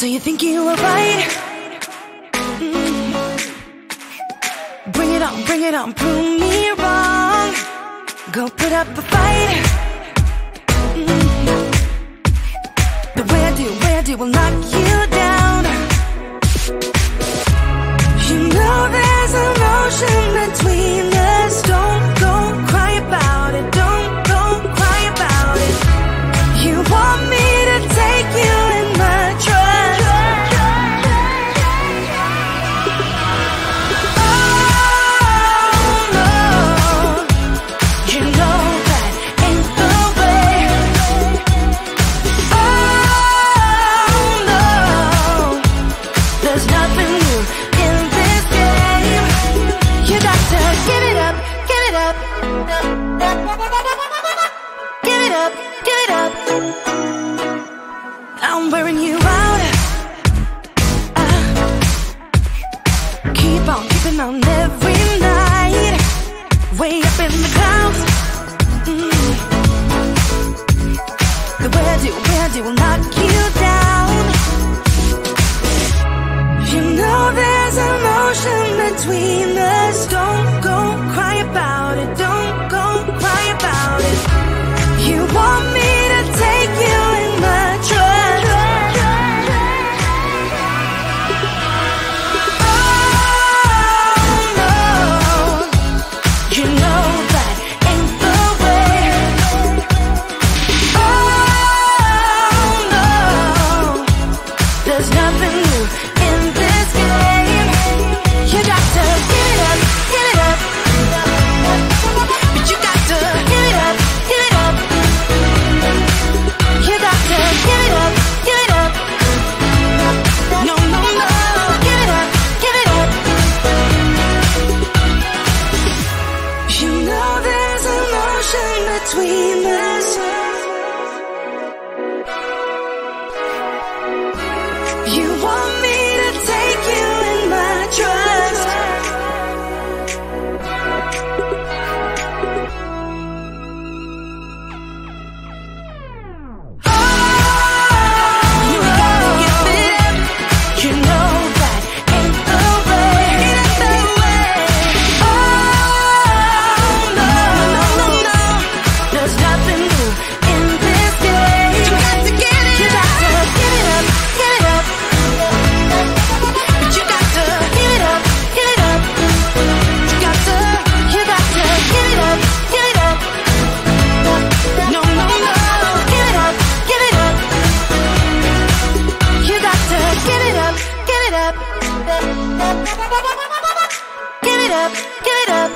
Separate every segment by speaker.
Speaker 1: So you think you were right? Bring it on, prove me wrong. Go put up a fight. The way I do will knock you down. You know there's emotion between us. Don't go cry about it. Don't go cry about it. You want me to take you in my trust. Oh no, you know that ain't the way. Oh no, there's nothing new in this game. You got to give it up, give it up. Give it up, give it up. I'm wearing you out. Keep on keeping on every night. Way up in the clouds. The way I do will knock you down. You know there's emotion between us. Don't go cry about it. Don't go cry about it. You want me to take you in my trust. Oh no, you know that ain't the way. Oh no, there's nothing new in this game. You got to give it up, give it up. But you got to give it up, give it up. You got to give it up, give it up. No, no, no, give it up, give it up. You know there's emotion between us. You want me to take you in my trust. You gotta give it up. You know that ain't the way. Oh no, no, no, no. There's nothing new in this game. You got to get it. You got to give it up, give it up. But you got to give it up, give it up. You got to give it up, give it up. No, no, no, give it up, give it up. You got to give it up, give it up. Give it up, give it up.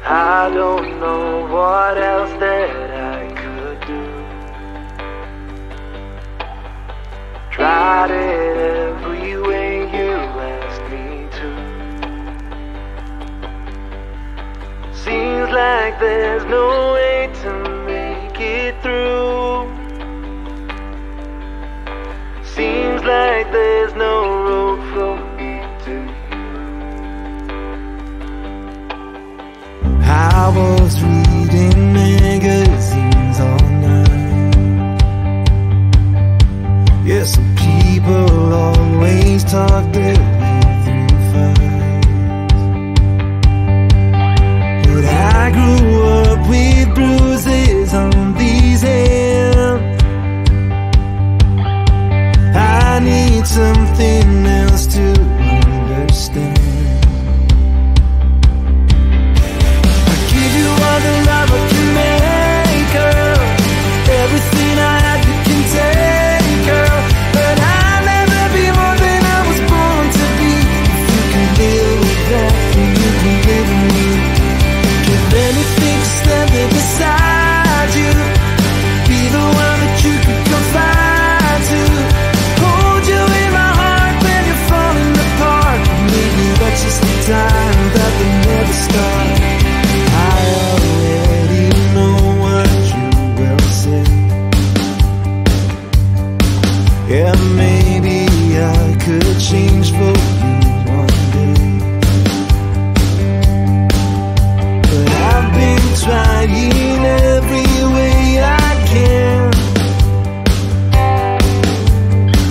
Speaker 2: I don't know what else that I could do. Tried it every way you asked me to. Seems like there's no way to make it through. Seems like there's no road from me to you.
Speaker 3: I was reading magazines all night. Yeah, some people always talk their way through fights, but I grew up with bruises on these hands. I need something else to understand. All the love I can make, girl. Everything I had you can take, girl. But I'll never be more than I was born to be. If you can live with that, then you can live with me. Give anything to stand there beside you. Be the one that you could confide to. Hold you in my heart when you're falling apart. Maybe that's just the time that will never start. I already know what you will say. Yeah, maybe I could change for you one day, but I've been trying every way I can.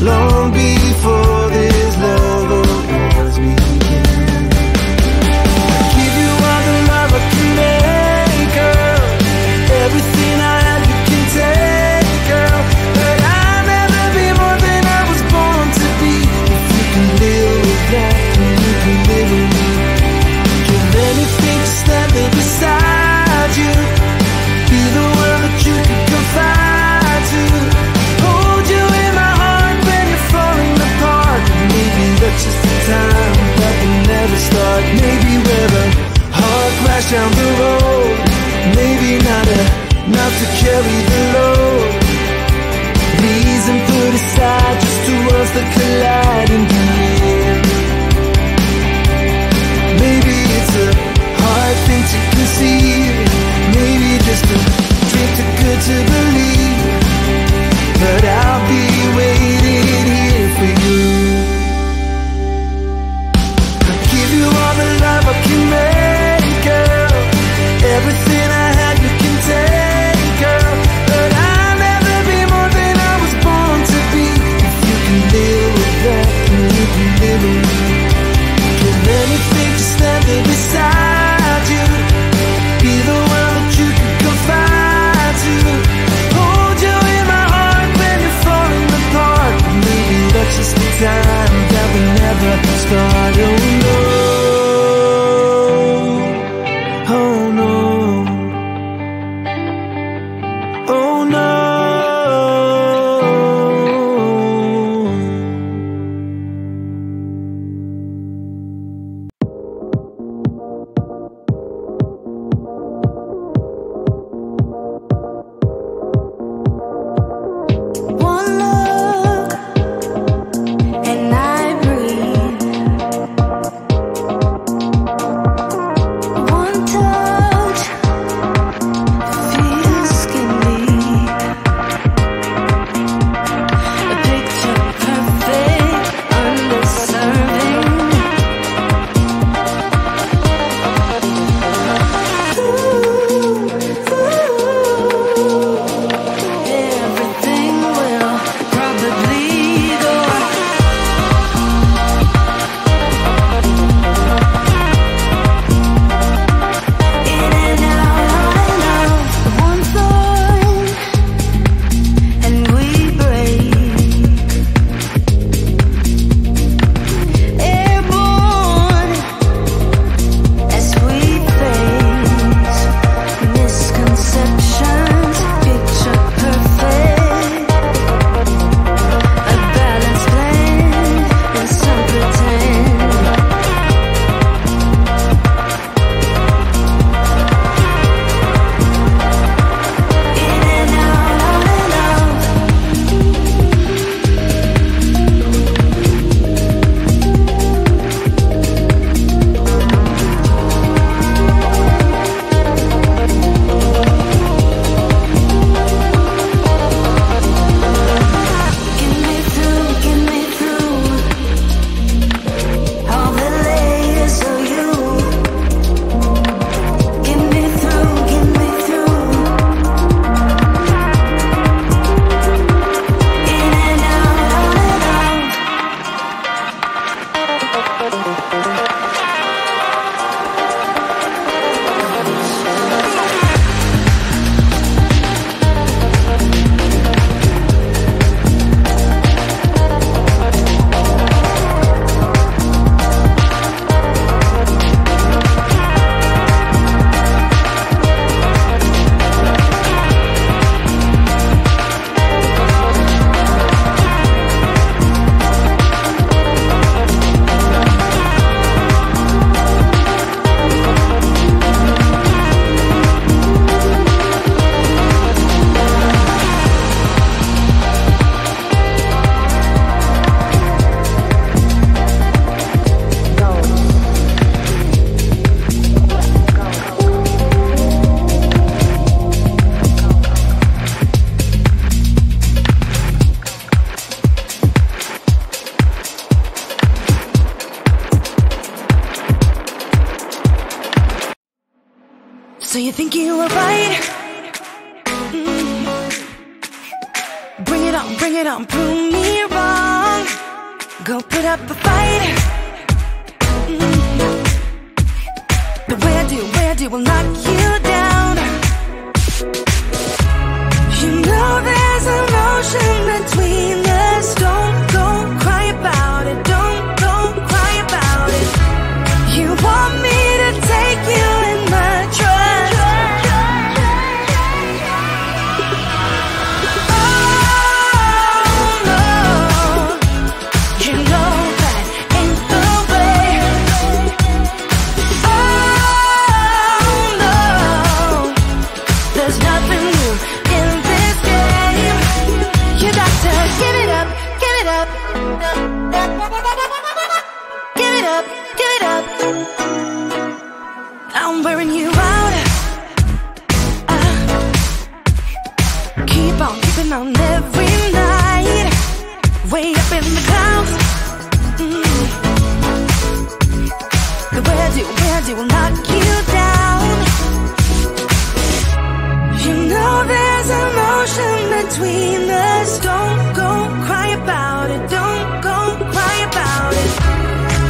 Speaker 3: Long before this love of ours began. Give you all the love I can make, girl. Everything I have you can take, girl. But I'll never be more than I was born to be. If you can live with that, then you can live with me. Give anything to stand there beside you. Be the one that you can confide
Speaker 1: you think you were right? Bring it on, prove me wrong. Go put up a fight. The way I do will knock you down. You know there's emotion between us. Don't go cry about it. Don't go cry about it. You want me to take you in my trust. Oh no, you know that ain't the way. Oh no, there's nothing new in this game. You got to give it up, give it up. Give it up, give it up. I'm wearing you out. Keep on keeping on every night. Way up in the clouds. The way I do will knock you down. You know there's emotion between us. Don't go cry about it. Don't go cry about it.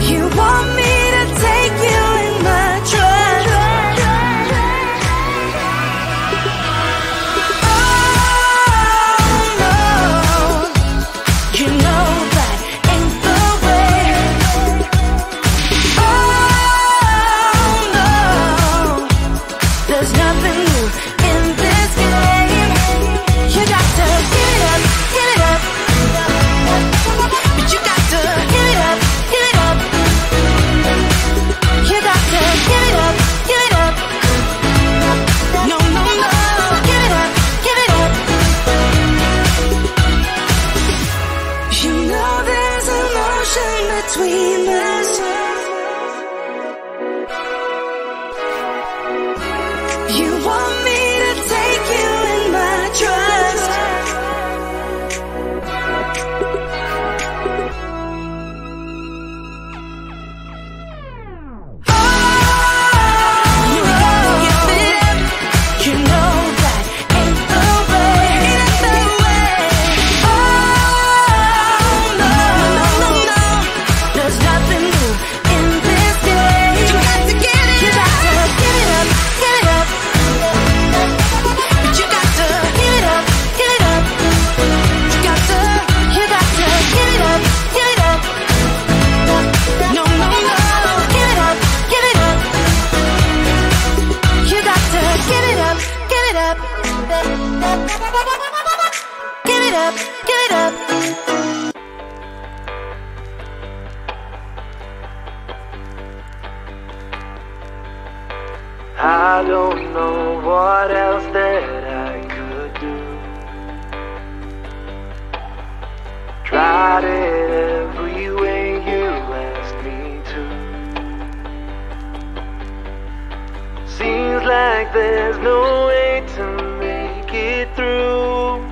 Speaker 1: You want me to take you in my trust. Oh no, you know that ain't the way. Oh no, there's nothing new in this game. You got to give it up, give it up. But you got to give it up, give it up. You got to give it up, give it up. No, no, no, give it up, give it up. You know there's emotion between us. You want me to take you in my trust. You know that ain't the way. Oh no, there's nothing new in this game. You got to give it up, give it up. But you got to give it up, give it up. You got to give it up, give it up. No, no, no, give it up, give it up. You got to give it up, give it up. Give it up, give it up.
Speaker 2: I don't know what else that I could do. Tried it every way you asked me to. Seems like there's no way to make it through.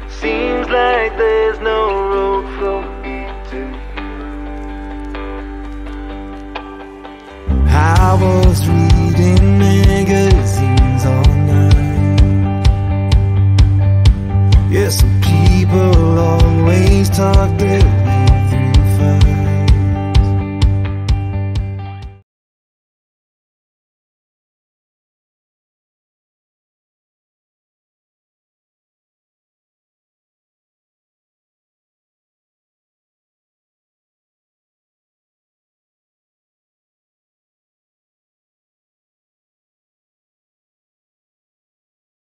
Speaker 2: Seems like there's no road from me to you.
Speaker 3: I was reading magazines all night. Yes, some people always talk their